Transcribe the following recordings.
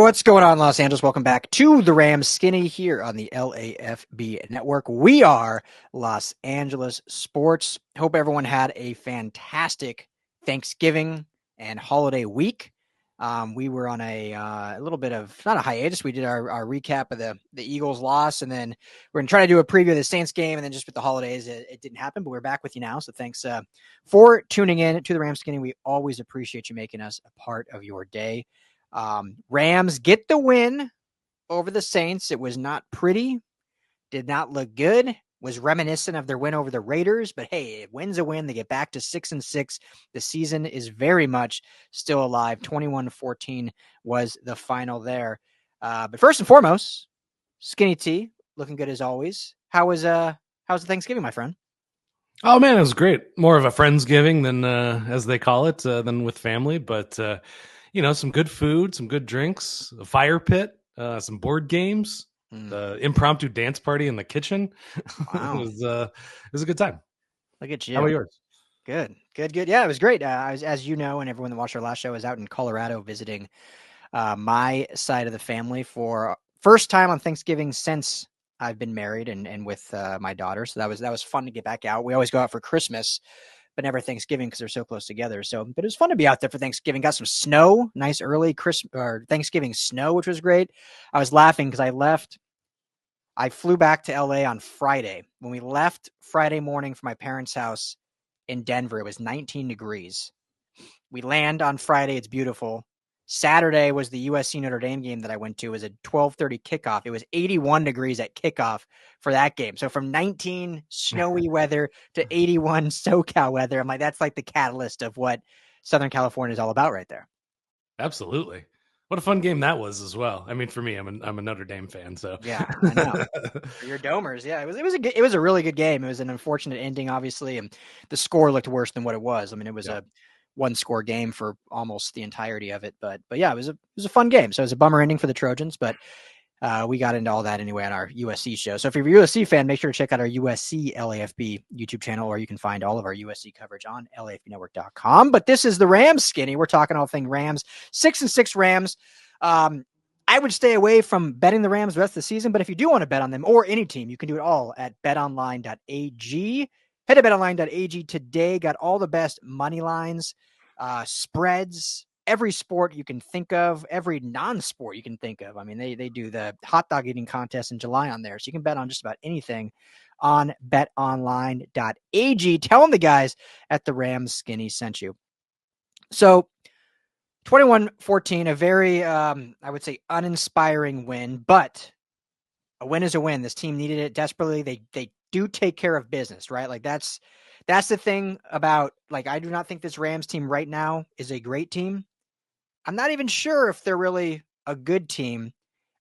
What's going on, Los Angeles? Welcome back to the Rams Skinny here on the LAFB network. We are Los Angeles Sports. Hope everyone had a fantastic Thanksgiving and holiday week. We were on a little bit of, not a hiatus. We did our recap of the Eagles loss, and then we're going to try to do a preview of the Saints game, and then just with the holidays, it didn't happen, but we're back with you now. So thanks for tuning in to the Rams Skinny. We always appreciate you making us a part of your day. Rams get the win over the Saints. It was not pretty, did not look good, was reminiscent of their win over the Raiders, but hey, it wins a win. They get back to 6-6. The season is very much still alive. 21-14 was the final there. But first and foremost, Skinny T, looking good as always. How's the Thanksgiving, my friend? Oh man, it was great. More of a Friendsgiving than, as they call it, than with family, but, some good food, some good drinks, a fire pit, some board games, the impromptu dance party in the kitchen. Wow. It was a good time. Look at you. How about yours? Good. Yeah, it was great. I was, as you know, and everyone that watched our last show, was out in Colorado visiting my side of the family for first time on Thanksgiving since I've been married and with my daughter. So that was fun to get back out. We always go out for Christmas, but never Thanksgiving because they're so close together. So, but it was fun to be out there for Thanksgiving. Got some snow, nice early Thanksgiving snow, which was great. I was laughing because I flew back to LA on Friday. When we left Friday morning from my parents' house in Denver, it was 19 degrees. We land on Friday. It's beautiful. Saturday was the USC Notre Dame game that I went to. It was a 12:30 kickoff. It was 81 degrees at kickoff for that game. So from 19 snowy weather to 81 SoCal weather, I'm like, that's like the catalyst of what Southern California is all about right there. Absolutely. What a fun game that was as well. I mean, for me, I'm a Notre Dame fan, so yeah, I know. For your Domers, yeah, it was a really good game. It was an unfortunate ending, obviously, and the score looked worse than what it was. I mean, it was a one-score game for almost the entirety of it, but yeah, it was a fun game. So it was a bummer ending for the Trojans, but we got into all that anyway on our USC show. So if you're a USC fan, make sure to check out our USC LAFB YouTube channel, or you can find all of our USC coverage on LAFBnetwork.com. But this is the Rams Skinny. We're talking all thing Rams, 6-6 Rams. I would stay away from betting the Rams the rest of the season, but if you do want to bet on them or any team, you can do it all at betonline.ag. Head to betonline.ag today. Got all the best money lines, spreads, every sport you can think of, every non-sport you can think of. I mean, they do the hot dog eating contest in July on there, so you can bet on just about anything on betonline.ag. Tell them the guys at the Rams Skinny sent you. So 21-14, a very, I would say, uninspiring win, but a win is a win. This team needed it desperately. They do take care of business, right? Like that's the thing about, like, I do not think this Rams team right now is a great team. I'm not even sure if they're really a good team,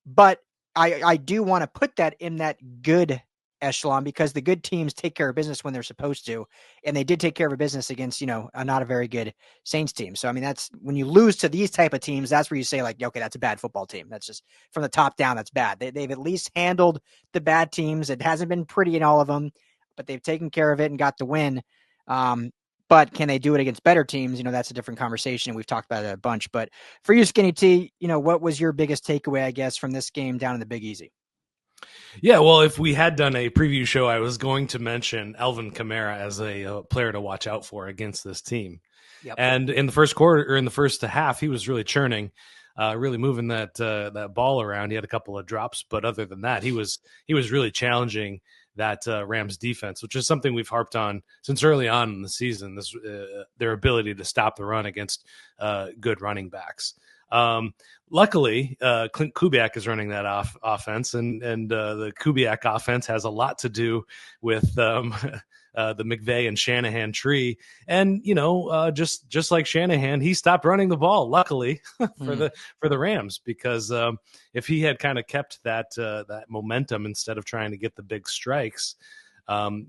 but I do want to put that in that good echelon because the good teams take care of business when they're supposed to. And they did take care of business against, not a very good Saints team. So, I mean, that's when you lose to these type of teams, that's where you say, like, okay, that's a bad football team. That's just from the top down. That's bad. They've at least handled the bad teams. It hasn't been pretty in all of them, but they've taken care of it and got the win. But can they do it against better teams? That's a different conversation. We've talked about it a bunch, but for you, Skinny T, what was your biggest takeaway, I guess, from this game down in the Big Easy? Yeah, well, if we had done a preview show, I was going to mention Alvin Kamara as a player to watch out for against this team. Yep. And in the first quarter, or in the first half, he was really churning, really moving that ball around. He had a couple of drops, but other than that, he was really challenging that Rams defense, which is something we've harped on since early on in the season. This their ability to stop the run against good running backs. Luckily, Clint Kubiak is running that offense, and the Kubiak offense has a lot to do with the McVay and Shanahan tree. And just like Shanahan, he stopped running the ball. Luckily for the Rams, because if he had kind of kept that momentum instead of trying to get the big strikes,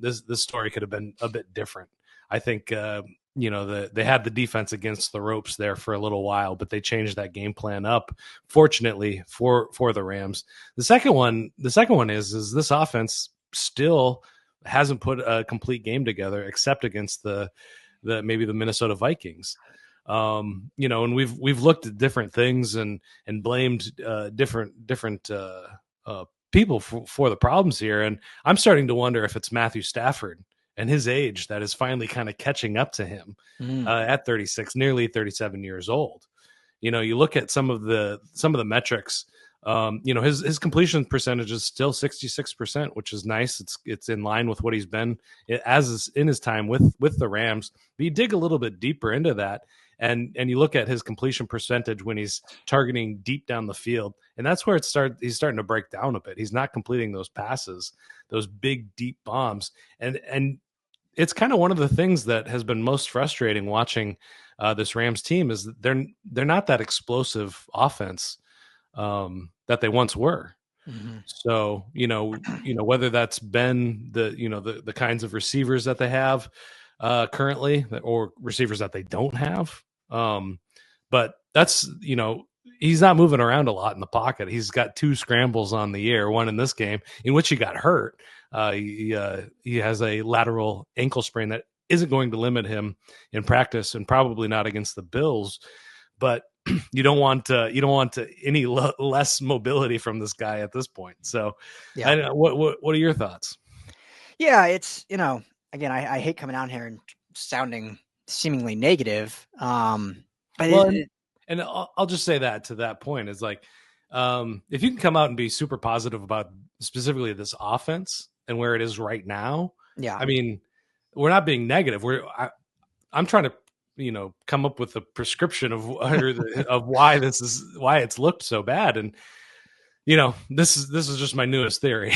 this story could have been a bit different. I think they had the defense against the ropes there for a little while, but they changed that game plan up, fortunately for the Rams. The second one is this offense still hasn't put a complete game together except against the Minnesota Vikings. And we've looked at different things and blamed different people for the problems here. And I'm starting to wonder if it's Matthew Stafford and his age that is finally kind of catching up to him at 36, nearly 37 years old. You look at some of the metrics. His completion percentage is still 66%, which is nice. It's in line with what he's been as is in his time with the Rams. But you dig a little bit deeper into that, and you look at his completion percentage when he's targeting deep down the field, and that's where he's starting to break down a bit. He's not completing those passes, those big deep bombs, and it's kind of one of the things that has been most frustrating watching this Rams team is that they're not that explosive offense that they once were. Mm-hmm. So, whether that's been the kinds of receivers that they have currently or receivers that they don't have. But that's, he's not moving around a lot in the pocket. He's got 2 scrambles on the year, one in this game in which he got hurt. He has a lateral ankle sprain that isn't going to limit him in practice and probably not against the Bills, but you don't want any less mobility from this guy at this point. So yeah. What are your thoughts? Yeah, it's, again, I hate coming out here and sounding seemingly negative. And I'll just say that to that point is like, if you can come out and be super positive about specifically this offense and where it is right now. Yeah. I mean, we're not being negative. I'm trying to, come up with a prescription of why it's looked so bad. And, this is just my newest theory.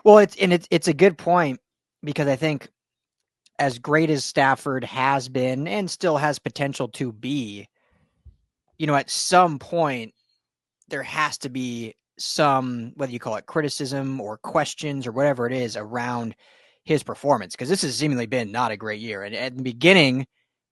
Well, it's a good point because I think as great as Stafford has been and still has potential to be, at some point there has to be some, whether you call it criticism or questions or whatever it is around his performance, because this has seemingly been not a great year. And at the beginning,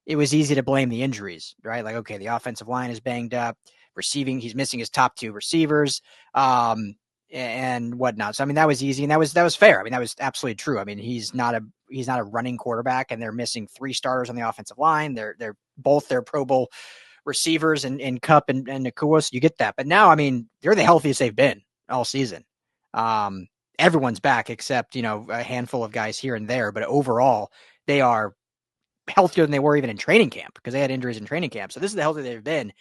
it was easy to blame the injuries, right? Like, okay, the offensive line is banged up, receiving, he's missing his top 2 receivers, and whatnot. So, I mean, that was easy and that was fair. I mean, that was absolutely true. I mean, he's not a running quarterback and they're missing 3 starters on the offensive line. They're both their Pro Bowl receivers and Kupp and Nacua. So you get that. But now, I mean, they're the healthiest they've been all season. Everyone's back except, a handful of guys here and there. But overall, they are healthier than they were even in training camp because they had injuries in training camp. So this is the healthiest they've been.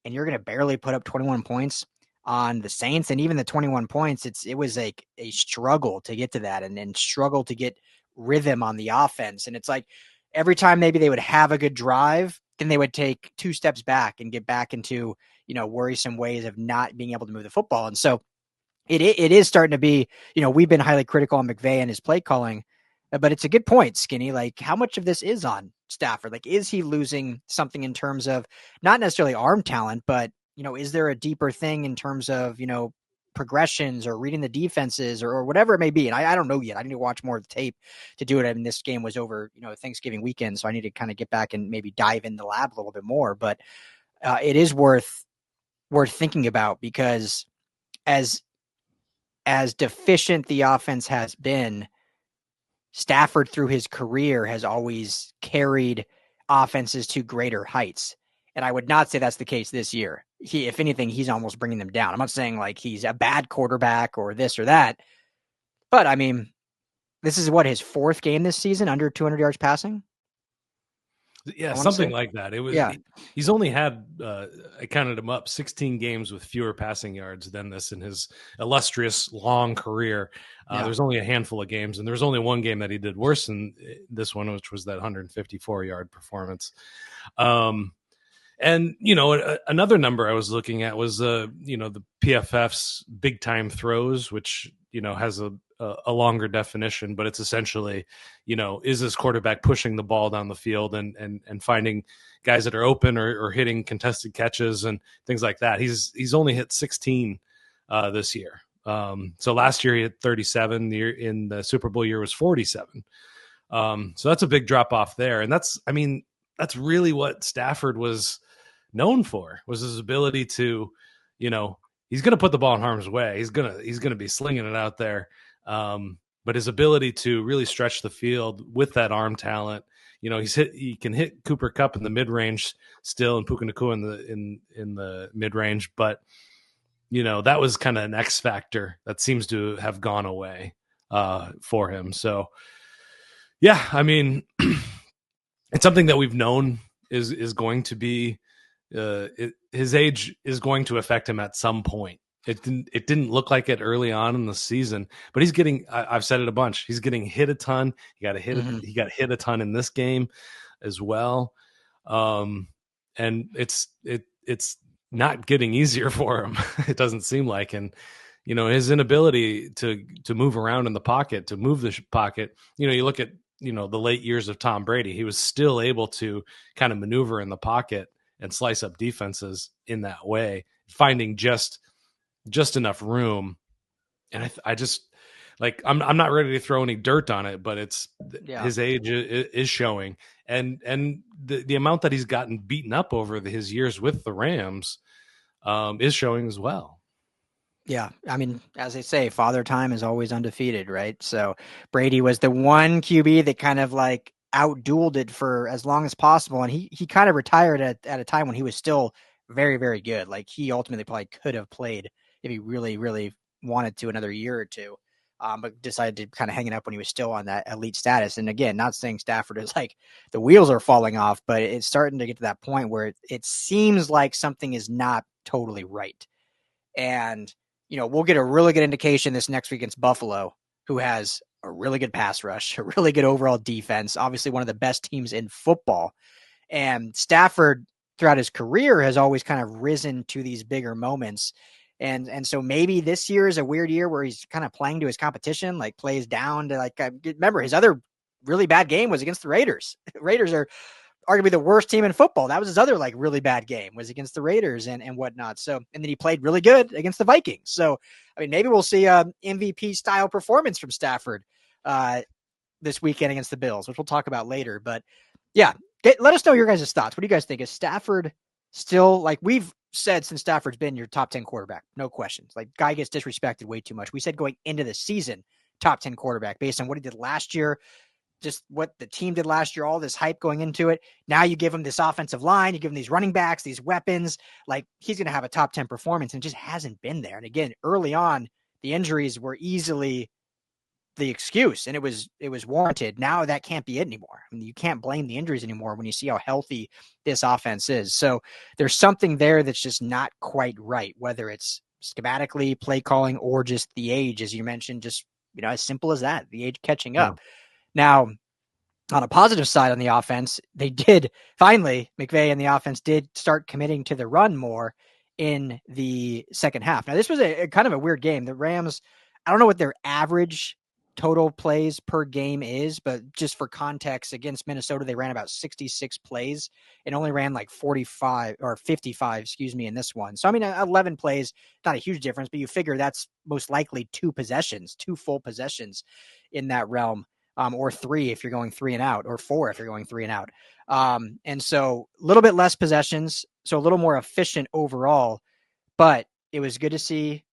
And you're going to barely put up 21 points on the Saints. And even the 21 points, it was like a struggle to get to that and struggle to get rhythm on the offense. And it's like every time maybe they would have a good drive, then they would take 2 steps back and get back into, worrisome ways of not being able to move the football. And so it is starting to be, we've been highly critical on McVay and his play calling, but it's a good point, Skinny. Like, how much of this is on Stafford? Like, is he losing something in terms of not necessarily arm talent, but, is there a deeper thing in terms of, progressions or reading the defenses or whatever it may be? And I don't know yet. I need to watch more of the tape to do it. I mean, this game was over, Thanksgiving weekend, so I need to kind of get back and maybe dive in the lab a little bit more. But it is worth thinking about because as deficient the offense has been, Stafford through his career has always carried offenses to greater heights. And I would not say that's the case this year. If anything, he's almost bringing them down. I'm not saying like he's a bad quarterback or this or that, but I mean, this is his 4th game this season under 200 yards passing. Yeah, something like that. It was. Yeah. He's only had, I counted him up, 16 games with fewer passing yards than this in his illustrious long career. There's only a handful of games, and there was only one game that he did worse than this one, which was that 154-yard performance. And, another number I was looking at was, the PFF's big time throws, which, has a longer definition, but it's essentially, is this quarterback pushing the ball down the field and finding guys that are open or hitting contested catches and things like that. He's only hit 16 this year. So last year he had 37. The year in the Super Bowl year was 47. So that's a big drop off there. And that's really what Stafford was known for, was his ability to, he's going to put the ball in harm's way. He's going to be slinging it out there. But his ability to really stretch the field with that arm talent, he can hit Cooper Kupp in the mid range still, and Puka Nacua in the mid range, but that was kind of an X factor that seems to have gone away for him. So yeah, I mean, it's something that we've known is going to be his age is going to affect him at some point. It didn't look like it early on in the season, but he's getting, I've said it a bunch, he's getting hit a ton. He got hit a ton in this game as well. And it's not getting easier for him. It doesn't seem like, and his inability to move around in the pocket, to move the pocket, you look at, the late years of Tom Brady, he was still able to kind of maneuver in the pocket and slice up defenses in that way, finding just enough room. And I just like, I'm not ready to throw any dirt on it, but his age is showing, and the amount that he's gotten beaten up over his years with the Rams is showing as well. Yeah. I mean, as they say, father time is always undefeated, right? So Brady was the one QB that kind of like outdueled it for as long as possible. And he kind of retired at a time when he was still very, very good. Like he ultimately probably could have played if he really, really wanted to another year or two, but decided to kind of hang it up when he was still on that elite status. And again, not saying Stafford is like the wheels are falling off, but it's starting to get to that point where it seems like something is not totally right. And, we'll get a really good indication this next week against Buffalo, who has a really good pass rush, a really good overall defense, obviously one of the best teams in football. And Stafford throughout his career has always kind of risen to these bigger moments. And so maybe this year is a weird year where he's kind of playing to his competition, like plays down to remember his other really bad game was against the Raiders. Raiders are arguably the worst team in football. That was his other like really bad game, was against the Raiders and whatnot. So, and then he played really good against the Vikings. So, I mean, maybe we'll see a MVP style performance from Stafford this weekend against the Bills, which we'll talk about later. But yeah, let us know your guys' thoughts. What do you guys think? Is Stafford still, like we've said since Stafford's been your top 10 quarterback? No questions. Like guy gets disrespected way too much. We said going into the season, top 10 quarterback based on what he did last year, just what the team did last year, all this hype going into it. Now you give him this offensive line, you give him these running backs, these weapons, like he's going to have a top 10 performance, and it just hasn't been there. And again, early on, the injuries were easily the excuse, and it was warranted. Now that can't be it anymore. I mean, you can't blame the injuries anymore when you see how healthy this offense is. So there's something there that's just not quite right, whether it's schematically, play calling, or just the age, as you mentioned, just, as simple as that, the age catching up. Now, on a positive side on the offense, they did finally, McVay and the offense did start committing to the run more in the second half. Now, this was a kind of a weird game. The Rams, I don't know what their average total plays per game is, but just for context, against Minnesota, they ran about 66 plays and only ran like 55 or 55, in this one. So, I mean, 11 plays, not a huge difference, but you figure that's most likely two full possessions in that realm. Or 3 if you're going 3 and out, or 4 if you're going 3 and out. And so a little bit less possessions, so a little more efficient overall, but it was good to see,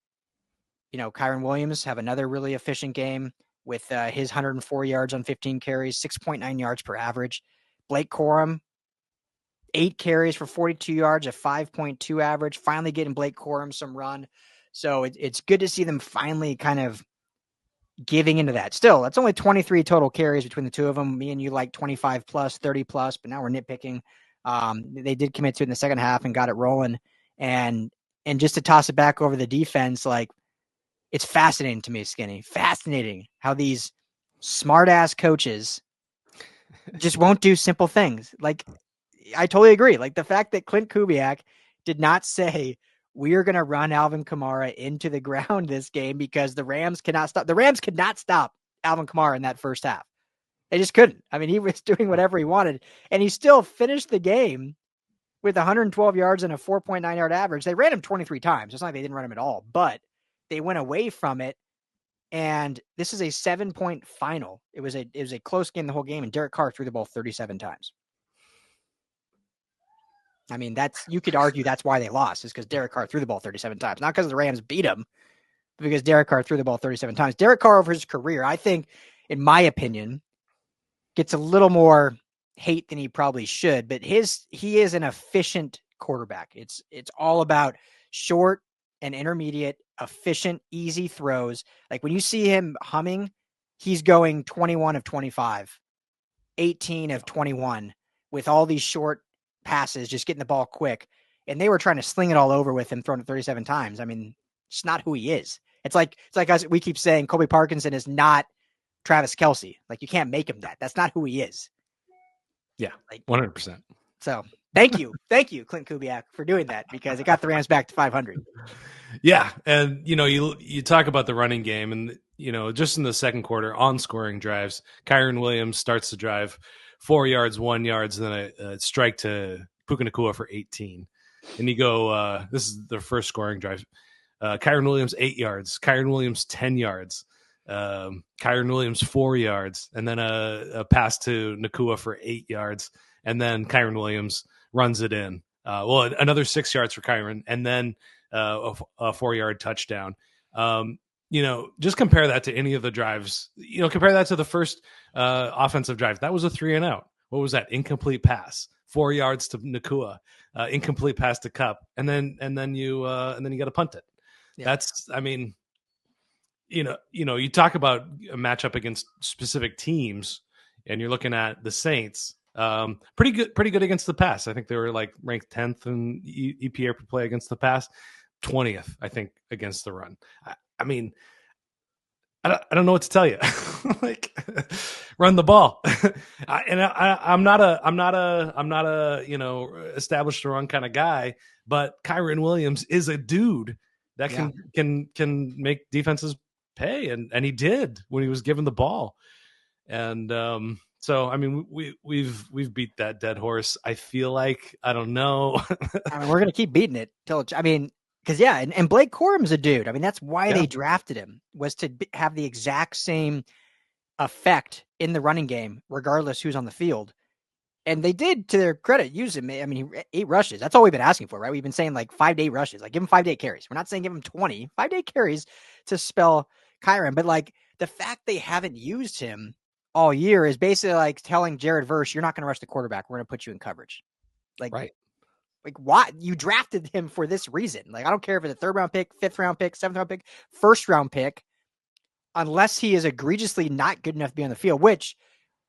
Kyren Williams have another really efficient game with his 104 yards on 15 carries, 6.9 yards per average. Blake Corum, 8 carries for 42 yards, a 5.2 average, finally getting Blake Corum some run. So it's good to see them finally kind of giving into that. Still, that's only 23 total carries between the two of them. Me and you like 25 plus, 30 plus, but now we're nitpicking. They did commit to it in the second half and got it rolling. And just to toss it back over the defense, like it's fascinating to me, Skinny. Fascinating how these smart ass coaches just won't do simple things. Like I totally agree. Like the fact that Clint Kubiak did not say, we are going to run Alvin Kamara into the ground this game because the Rams cannot stop. The Rams could not stop Alvin Kamara in that first half. They just couldn't. I mean, he was doing whatever he wanted, and he still finished the game with 112 yards and a 4.9 yard average. They ran him 23 times. It's not like they didn't run him at all, but they went away from it. And this is a 7-point final. It was a close game the whole game, and Derek Carr threw the ball 37 times. I mean, you could argue that's why they lost, is because Derek Carr threw the ball 37 times. Not because the Rams beat him, but because Derek Carr threw the ball 37 times. Derek Carr over his career, I think, in my opinion, gets a little more hate than he probably should, but he is an efficient quarterback. It's all about short and intermediate, efficient, easy throws. Like when you see him humming, he's going 21 of 25, 18 of 21 with all these short passes, just getting the ball quick. And they were trying to sling it all over with him, throwing it 37 times. I mean, it's not who he is. It's like us, we keep saying Colby Parkinson is not Travis Kelce. Like, you can't make him that. That's not who he is. Yeah, like 100%. So thank you, Clint Kubiak, for doing that, because it got the Rams back to 500. Yeah, and you talk about the running game, and just in the second quarter on scoring drives, Kyren Williams starts to drive 4 yards, 1 yard, and then a strike to Puka Nacua for 18. And you go, this is the first scoring drive. Kyren Williams 8 yards, Kyren Williams 10 yards, Kyren Williams 4 yards, and then a pass to Nacua for 8 yards, and then Kyren Williams runs it in. Another 6 yards for Kyren, and then a 4-yard touchdown. Just compare that to any of the drives. Compare that to the first offensive drive. That was a 3-and-out. What was that? Incomplete pass, 4 yards to Nacua, incomplete pass to Kupp, and then you got to punt it. Yeah. That's, I mean, you talk about a matchup against specific teams, and you're looking at the Saints. Pretty good against the pass. I think they were like ranked 10th in EPA per play against the pass, 20th, I think, against the run. I mean, I don't know what to tell you. Like, run the ball. I'm not a established to run kind of guy, but Kyren Williams is a dude that can make defenses pay, and he did when he was given the ball. And so, I mean, we've beat that dead horse. I feel like, I don't know. I mean, we're gonna keep beating it till. I mean, because and Blake Corum's a dude. I mean, that's why they drafted him, was to have the exact same effect in the running game, regardless who's on the field. And they did, to their credit, use him. I mean, 8 rushes. That's all we've been asking for, right? We've been saying like 5 to 8 rushes. Like, give him 5 to 8 carries. We're not saying give him 20. 5 to 8 carries to spell Kyren. But like, the fact they haven't used him all year is basically like telling Jared Verse, you're not going to rush the quarterback. We're going to put you in coverage. Like, right. Like, why? You drafted him for this reason. Like, I don't care if it's a 3rd round pick, 5th round pick, 7th round pick, 1st round pick, unless he is egregiously not good enough to be on the field, which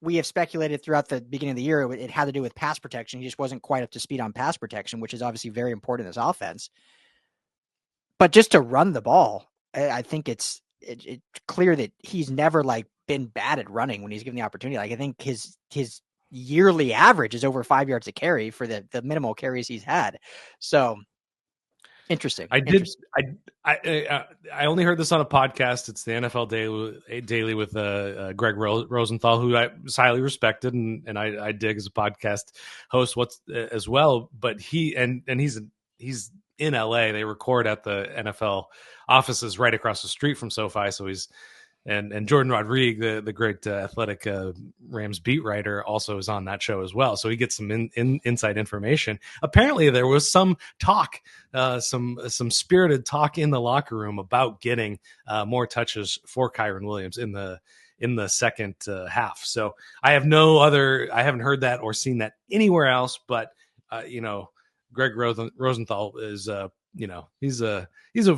we have speculated throughout the beginning of the year. It had to do with pass protection. He just wasn't quite up to speed on pass protection, which is obviously very important in this offense. But just to run the ball, I think it's clear that he's never like been bad at running when he's given the opportunity. Like, I think his yearly average is over 5 yards a carry for the minimal carries he's had. So interesting. I only heard this on a podcast. It's the NFL Daily with Greg Rosenthal, who I highly respected and I dig as a podcast host as well. But he's in LA. They record at the NFL offices right across the street from SoFi. So he's and Jordan Rodriguez, the great athletic Rams beat writer, also is on that show as well. So he gets some inside information. Apparently, there was some talk, some spirited talk in the locker room about getting more touches for Kyren Williams in the second half. So I haven't heard that or seen that anywhere else. But Greg Rosenthal is he's a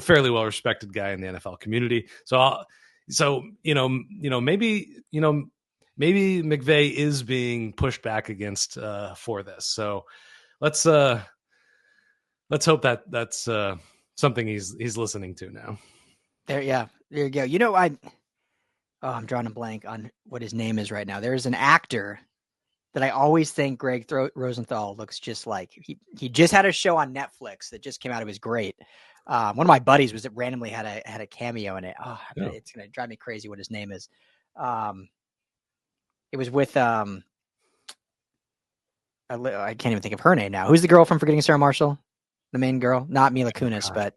fairly well respected guy in the NFL community. So maybe McVay is being pushed back against for this. So let's hope that's something he's listening to now. There you go. I'm drawing a blank on what his name is right now. There's an actor that I always think Greg Rosenthal looks just like. He just had a show on Netflix that just came out. It was great. One of my buddies was that randomly had a cameo in it. It's going to drive me crazy what his name is. It was with, I can't even think of her name now. Who's the girl from Forgetting Sarah Marshall? The main girl? Not Mila Kunis, but.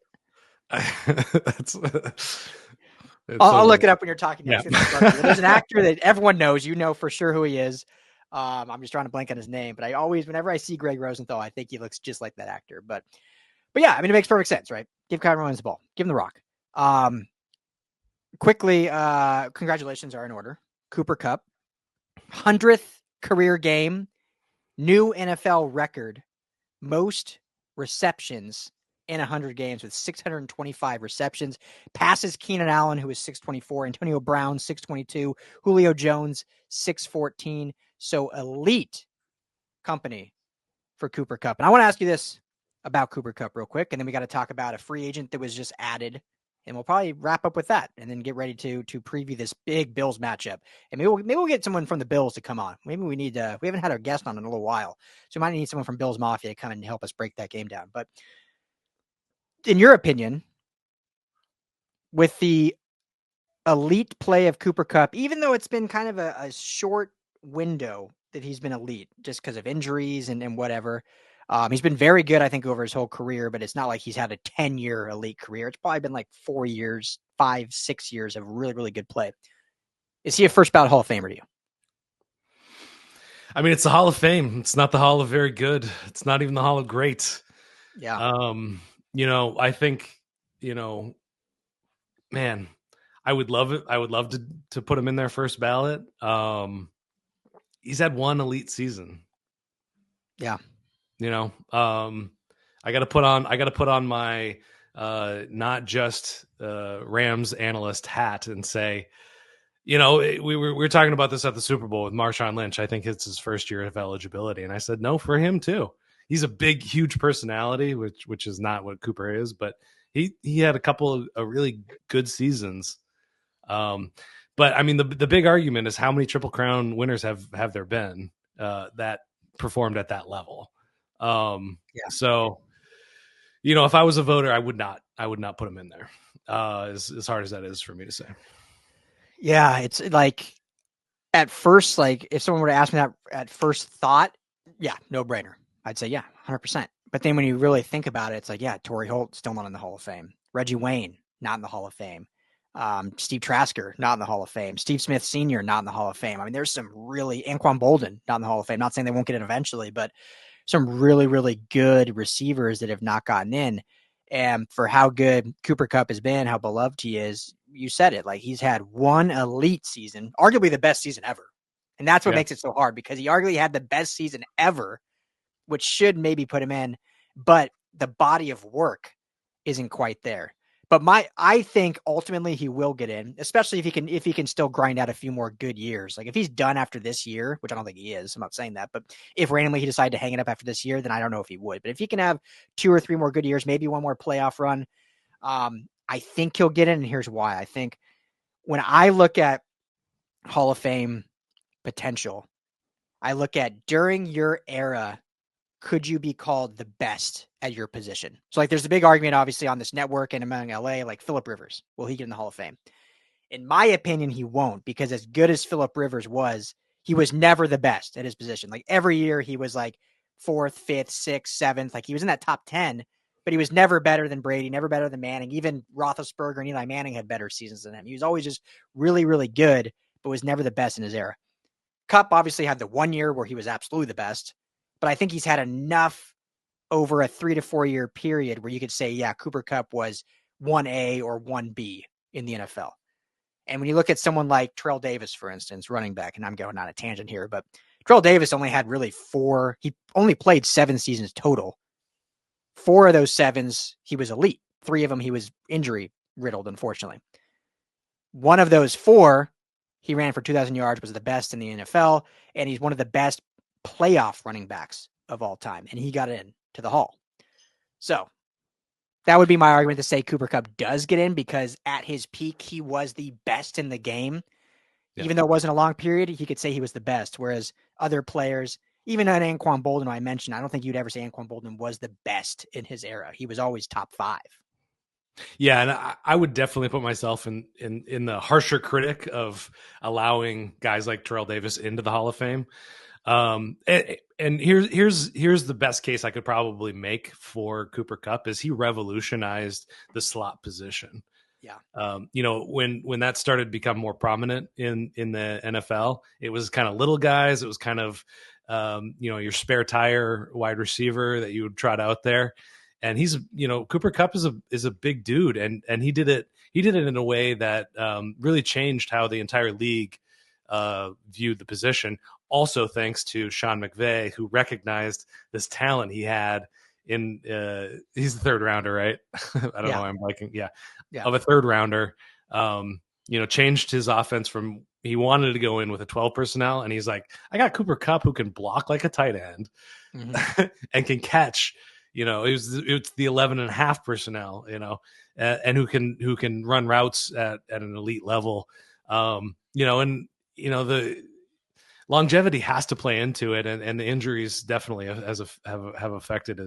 I'll look it up when you're talking next. Yeah. There's an actor that everyone knows, for sure who he is. I'm just trying to blank on his name, but whenever I see Greg Rosenthal, I think he looks just like that actor. But yeah, I mean, it makes perfect sense, right? Give Kyren Williams the ball. Give him the rock. Quickly, congratulations are in order. Cooper Kupp, 100th career game New NFL record, most receptions in 100 games with 625 receptions. Passes Keenan Allen, who is 624, Antonio Brown, 622, Julio Jones, 614. So elite company for Cooper Kupp. And I want to ask you this about Cooper Kupp real quick, and then we got to talk about a free agent that was just added, and we'll probably wrap up with that and then get ready to preview this big Bills matchup. And maybe we'll get someone from the Bills to come on. Maybe we need we haven't had our guest on in a little while, so we might need someone from Bills Mafia to come and help us break that game down. But in your opinion, with the elite play of Cooper Kupp, even though it's been kind of a short window that he's been elite just because of injuries and whatever, he's been very good, I think, over his whole career, but it's not like he's had a 10-year elite career. It's probably been like 4 years, 5, 6 years of really, really good play. Is he a first ballot Hall of Famer to you? I mean, it's the Hall of Fame. It's not the Hall of Very Good. It's not even the Hall of Great. Yeah. I think, man, I would love it. I would love to put him in their first ballot. He's had one elite season. Yeah. I got to put on my not just Rams analyst hat and say, we were talking about this at the Super Bowl with Marshawn Lynch. I think it's his first year of eligibility, and I said no for him too. He's a big, huge personality, which is not what Cooper is, but he had a couple of really good seasons. But I mean, the big argument is how many Triple Crown winners have there been that performed at that level. So, if I was a voter, I would not put him in there. As hard as that is for me to say. Yeah, it's like at first, like if someone were to ask me that at first thought, yeah, no brainer. I'd say, yeah, 100%. But then when you really think about it, it's like, yeah, Torrey Holt still not in the Hall of Fame. Reggie Wayne, not in the Hall of Fame. Steve Trasker, not in the Hall of Fame. Steve Smith Sr., not in the Hall of Fame. I mean, there's some really, Anquan Boldin, not in the Hall of Fame. Not saying they won't get it eventually, but some really, really good receivers that have not gotten in. And for how good Cooper Kupp has been, how beloved he is, you said it, like he's had one elite season, arguably the best season ever. And that's what makes it so hard, because he arguably had the best season ever, which should maybe put him in, but the body of work isn't quite there. But I think ultimately he will get in, especially if he can still grind out a few more good years. Like if he's done after this year, which I don't think he is, I'm not saying that, but if randomly he decided to hang it up after this year, then I don't know if he would. But if he can have 2 or 3 more good years, maybe one more playoff run, I think he'll get in. And here's why. I think when I look at Hall of Fame potential, I look at during your era, could you be called the best at your position? So like there's a big argument obviously on this network and among LA, like Phillip Rivers, will he get in the Hall of Fame? In my opinion, he won't, because as good as Phillip Rivers was, he was never the best at his position. Like every year he was like 4th, 5th, 6th, 7th. Like he was in that top 10, but he was never better than Brady, never better than Manning. Even Roethlisberger and Eli Manning had better seasons than him. He was always just really, really good, but was never the best in his era. Kupp obviously had the 1 year where he was absolutely the best, but I think he's had enough over a 3 to 4 year period where you could say, yeah, Cooper Kupp was 1A or 1B in the NFL. And when you look at someone like Terrell Davis, for instance, running back, and I'm going on a tangent here, but Terrell Davis only had really 4. He only played 7 seasons total. 4 of those 7s, he was elite. 3 of them, he was injury riddled, unfortunately. 1 of those 4, he ran for 2,000 yards, was the best in the NFL, and he's one of the best playoff running backs of all time, and he got in to the Hall. So that would be my argument to say Cooper Kupp does get in, because at his peak, he was the best in the game. Yeah. Even though it wasn't a long period, he could say he was the best, whereas other players, even at Anquan Boldin, I mentioned, I don't think you'd ever say Anquan Boldin was the best in his era. He was always top 5. Yeah, and I would definitely put myself in the harsher critic of allowing guys like Terrell Davis into the Hall of Fame. And here's the best case I could probably make for Cooper Kupp is he revolutionized the slot position. Yeah. When that started to become more prominent in the NFL, it was kind of little guys. It was kind of, your spare tire wide receiver that you would trot out there. And he's, Cooper Kupp is a big dude, and he did it in a way that really changed how the entire league viewed the position. also thanks to Sean McVay, who recognized this talent he had in he's the third rounder, right? I don't know why I'm liking, of a third rounder. Changed his offense from, he wanted to go in with a 12 personnel, and he's like, I got Cooper Kupp who can block like a tight end and can catch. It's the 11.5 personnel, and who can run routes at an elite level. The longevity has to play into it, and the injuries definitely have affected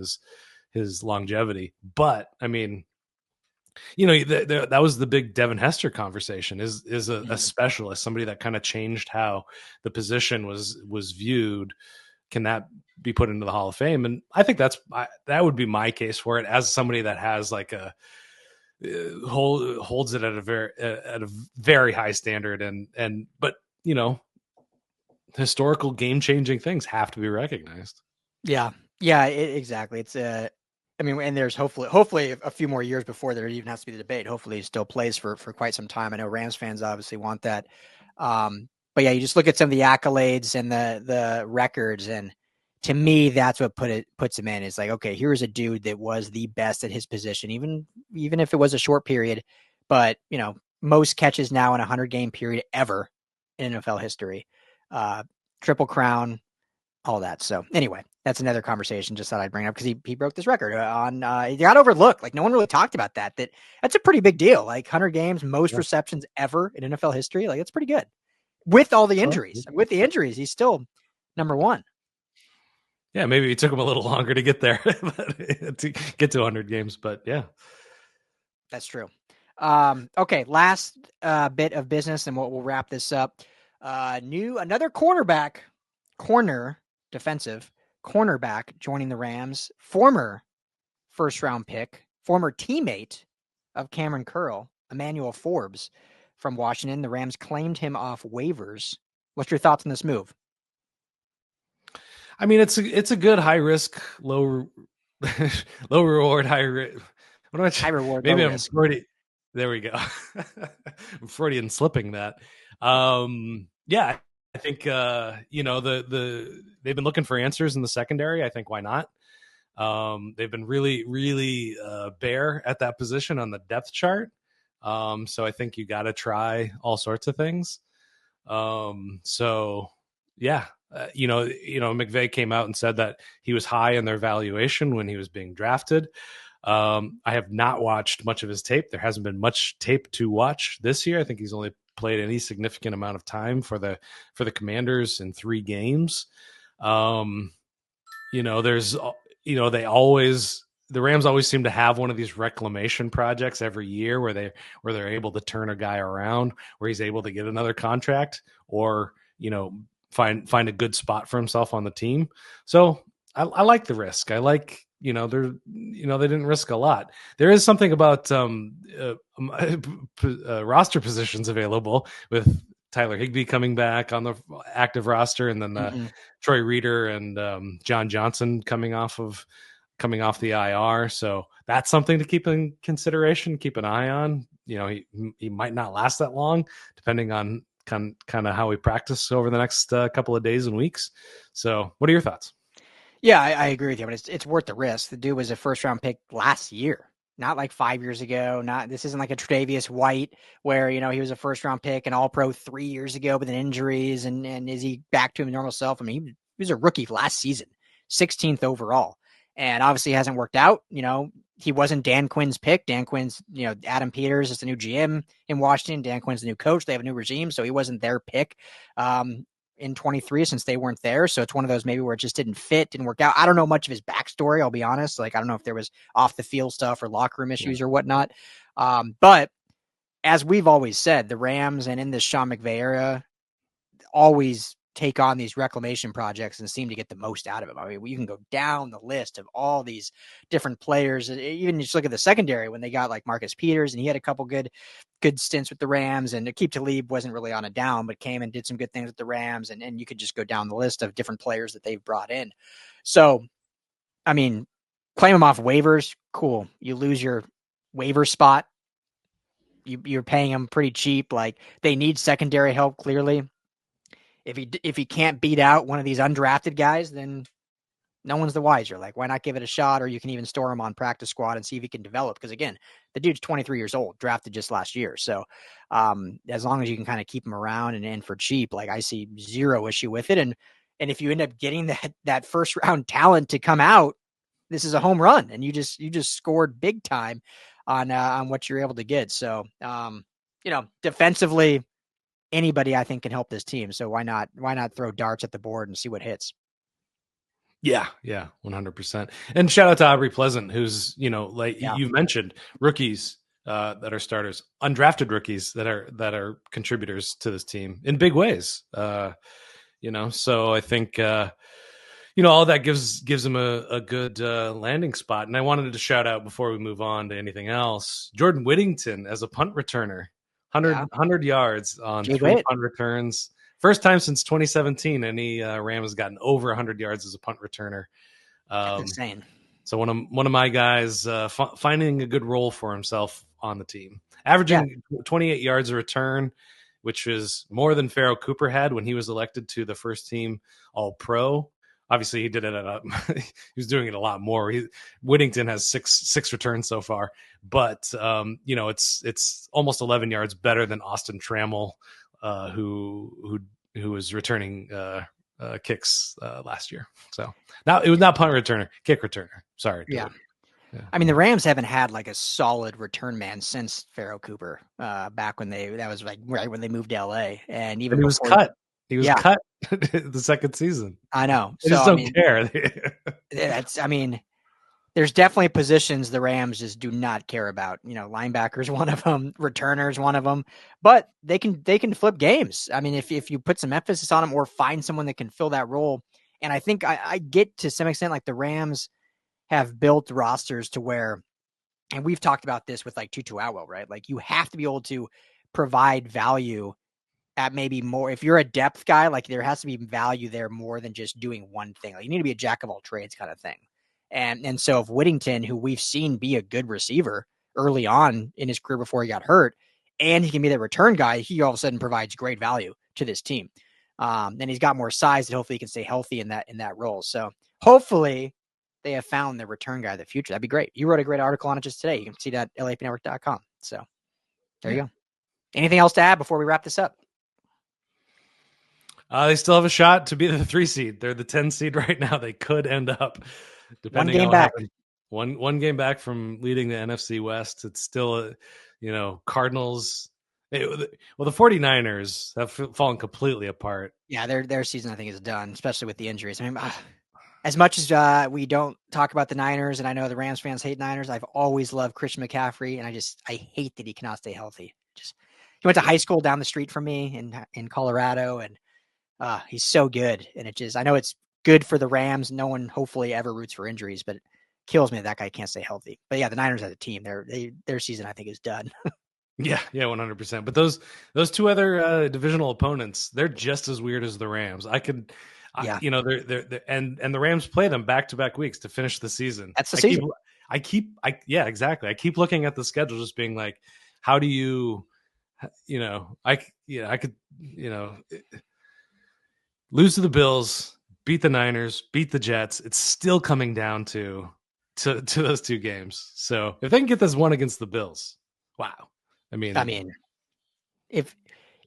his longevity. But I mean, that was the big Devin Hester conversation, is a specialist, somebody that kind of changed how the position was viewed. Can that be put into the Hall of Fame? And I think that would be my case for it, as somebody that has like holds it at a very high standard, but historical game-changing things have to be recognized. Exactly. It's and there's hopefully a few more years before there even has to be the debate. Hopefully he still plays for quite some time. I know Rams fans obviously want that. But yeah, you just look at some of the accolades and the records, and to me, that's what puts him in. It's like, okay, here's a dude that was the best at his position, even if it was a short period. But most catches now in a 100-game period ever in NFL history. Triple crown, all that. So anyway, that's another conversation. Just thought I'd bring it up because he broke this record on. He got overlooked. Like, no one really talked about that. That's a pretty big deal. Like 100 games, most receptions ever in NFL history. Like, it's pretty good. With all the injuries, he's still number one. Yeah, maybe it took him a little longer to get there, to get to 100 games. But yeah, that's true. Okay, last bit of business, and we'll wrap this up. Another defensive cornerback joining the Rams. Former first-round pick, former teammate of Cameron Curl, Emmanuel Forbes from Washington. The Rams claimed him off waivers. What's your thoughts on this move? I mean, it's a good high risk, low reward, high risk. High reward. Maybe I'm Freudian. There we go. I'm Freudian slipping that. Yeah, I think they've been looking for answers in the secondary. I think, why not? They've been really, really bare at that position on the depth chart. So I think you got to try all sorts of things. So yeah, McVay came out and said that he was high in their valuation when he was being drafted. I have not watched much of his tape. There hasn't been much tape to watch this year. I think he's only played any significant amount of time for the Commanders in 3 games. The Rams always seem to have one of these reclamation projects every year where they're able to turn a guy around, where he's able to get another contract, or find a good spot for himself on the team. So I like the risk. I like, they didn't risk a lot. There is something about roster positions available, with Tyler Higbee coming back on the active roster, and then Troy Reeder and John Johnson coming off the IR. So that's something to keep in consideration, keep an eye on. He might not last that long, depending on kind of how we practice over the next couple of days and weeks. So what are your thoughts? Yeah, I agree with you, but it's worth the risk. The dude was a first-round pick last year, not like 5 years ago. This isn't like a Tre'Davious White where, he was a first-round pick and All-Pro 3 years ago, but then injuries, and is he back to his normal self? I mean, he was a rookie last season, 16th overall, and obviously hasn't worked out. He wasn't Dan Quinn's pick. Dan Quinn's, Adam Peters is the new GM in Washington. Dan Quinn's the new coach. They have a new regime, so he wasn't their pick in 23 since they weren't there. So it's one of those maybe where it just didn't work out. I don't know much of his backstory, I'll be honest. Like, I don't know if there was off the field stuff or locker room issues or whatnot. But as we've always said, the Rams and in this Sean McVay era always take on these reclamation projects and seem to get the most out of them. I mean, you can go down the list of all these different players. Even just look at the secondary when they got like Marcus Peters, and he had a couple good stints with the Rams, and Aqib Talib wasn't really on a down, but came and did some good things with the Rams. And you could just go down the list of different players that they've brought in. So, I mean, claim them off waivers. Cool. You lose your waiver spot. You're paying them pretty cheap. Like, they need secondary help, clearly. If he can't beat out one of these undrafted guys, then no one's the wiser. Like, why not give it a shot? Or you can even store him on practice squad and see if he can develop. Because again, the dude's 23 years old, drafted just last year. So as long as you can kind of keep him around and for cheap, like, I see zero issue with it. And if you end up getting that first round talent to come out, this is a home run, and you just scored big time on what you're able to get. So defensively, anybody I think can help this team. So why not throw darts at the board and see what hits? Yeah, 100%. And shout out to Aubrey Pleasant, who's, you mentioned rookies that are starters, undrafted rookies that are contributors to this team in big ways. So I think all that gives him a good landing spot. And I wanted to shout out, before we move on to anything else, Jordan Whittington as a punt returner, 100 yards on 3 punt returns. First time since 2017 any Ram has gotten over 100 yards as a punt returner. That's insane. So one of my guys finding a good role for himself on the team, averaging 28 yards a return, which is more than Pharoh Cooper had when he was elected to the first team All-Pro. Obviously, he did it he was doing it a lot more. Whittington has six returns so far, but it's almost 11 yards better than Austin Trammell, who was returning kicks last year. So now it was not punt returner, kick returner. Sorry. Yeah. I mean, the Rams haven't had like a solid return man since Pharoh Cooper back when that was like right when they moved to LA, and even he was cut. He was cut the second season. I know. They just don't care. There's definitely positions the Rams just do not care about. Linebackers, one of them, returners, one of them, but they can flip games. I mean, if you put some emphasis on them or find someone that can fill that role. And I think I get to some extent, like, the Rams have built rosters to where, and we've talked about this with like Tutu Atwell, right? Like, you have to be able to provide value at maybe more. If you're a depth guy, like, there has to be value there more than just doing one thing. Like, you need to be a jack of all trades kind of thing. And so if Whittington, who we've seen be a good receiver early on in his career before he got hurt, and he can be the return guy, he all of a sudden provides great value to this team. And he's got more size, and hopefully he can stay healthy in that role. So hopefully they have found the return guy of the future. That'd be great. You wrote a great article on it just today. You can see that at LAPnetwork.com. So there you go. Anything else to add before we wrap this up? They still have a shot to be the 3 seed. They're the 10 seed right now. They could end up, depending on what happens, one game back from leading the NFC West. It's still, Cardinals. The 49ers have fallen completely apart. Yeah, their season, I think, is done, especially with the injuries. I mean, as much as we don't talk about the Niners, and I know the Rams fans hate Niners, I've always loved Christian McCaffrey, and I hate that he cannot stay healthy. He went to high school down the street from me in Colorado, and he's so good. And I know it's good for the Rams. No one hopefully ever roots for injuries, but it kills me that guy can't stay healthy. But yeah, the Niners as a team, their season, I think, is done. Yeah, 100%. But those two other divisional opponents, they're just as weird as the Rams. They're and the Rams play them back-to-back weeks to finish the season. That's the season. Exactly. I keep looking at the schedule, just being like, how do you, I could, lose to the Bills, beat the Niners, beat the Jets. It's still coming down to those two games. So if they can get this one against the Bills, wow. I mean, if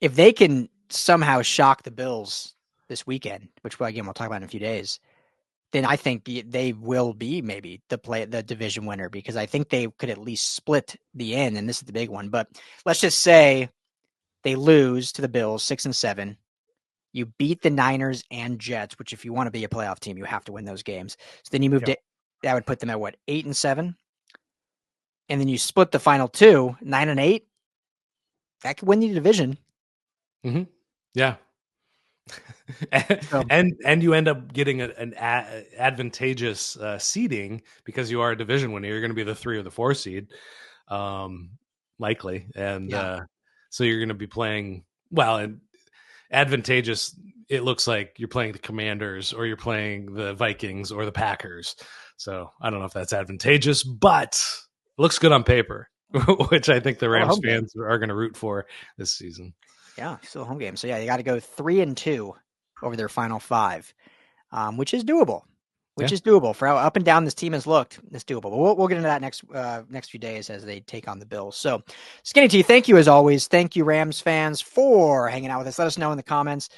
they can somehow shock the Bills this weekend, which again we'll talk about in a few days, then I think they will be maybe the division winner, because I think they could at least split the end, and this is the big one. But let's just say they lose to the Bills 6-7. You beat the Niners and Jets, which, if you want to be a playoff team, you have to win those games. So then you move to, that would put them at 8-7, and then you split the final two, 9-8. That could win the division. Mm-hmm. Yeah. and you end up getting an advantageous seeding, because you are a division winner. You're going to be the 3 or the 4 seed, likely. And so you're going to be playing and advantageous. It looks like you're playing the Commanders, or you're playing the Vikings, or the Packers. So I don't know if that's advantageous, but it looks good on paper, which I think the Rams fans are going to root for this season. Yeah, still a home game. So yeah, you got to go 3-2 over their final 5, which is doable. For how up and down this team has looked. It's doable. But we'll get into that next few days as they take on the Bills. So, Skinny T, thank you as always. Thank you, Rams fans, for hanging out with us. Let us know in the comments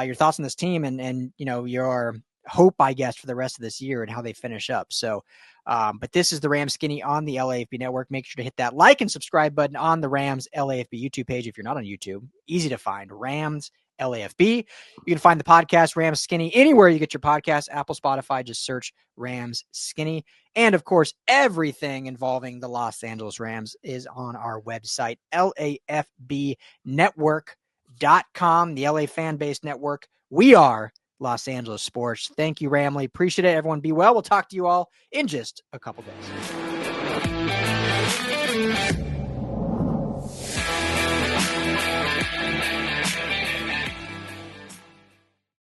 your thoughts on this team and your hope, I guess, for the rest of this year and how they finish up. So, but this is the Rams Skinny on the LAFB Network. Make sure to hit that like and subscribe button on the Rams LAFB YouTube page if you're not on YouTube. Easy to find, Rams LAFB. You can find the podcast Rams Skinny anywhere you get your podcasts, Apple, Spotify. Just search Rams Skinny. And of course, everything involving the Los Angeles Rams is on our website, LAFBnetwork.com, the LA fan-based network. We are Los Angeles Sports. Thank you, Ramley. Appreciate it. Everyone be well. We'll talk to you all in just a couple days.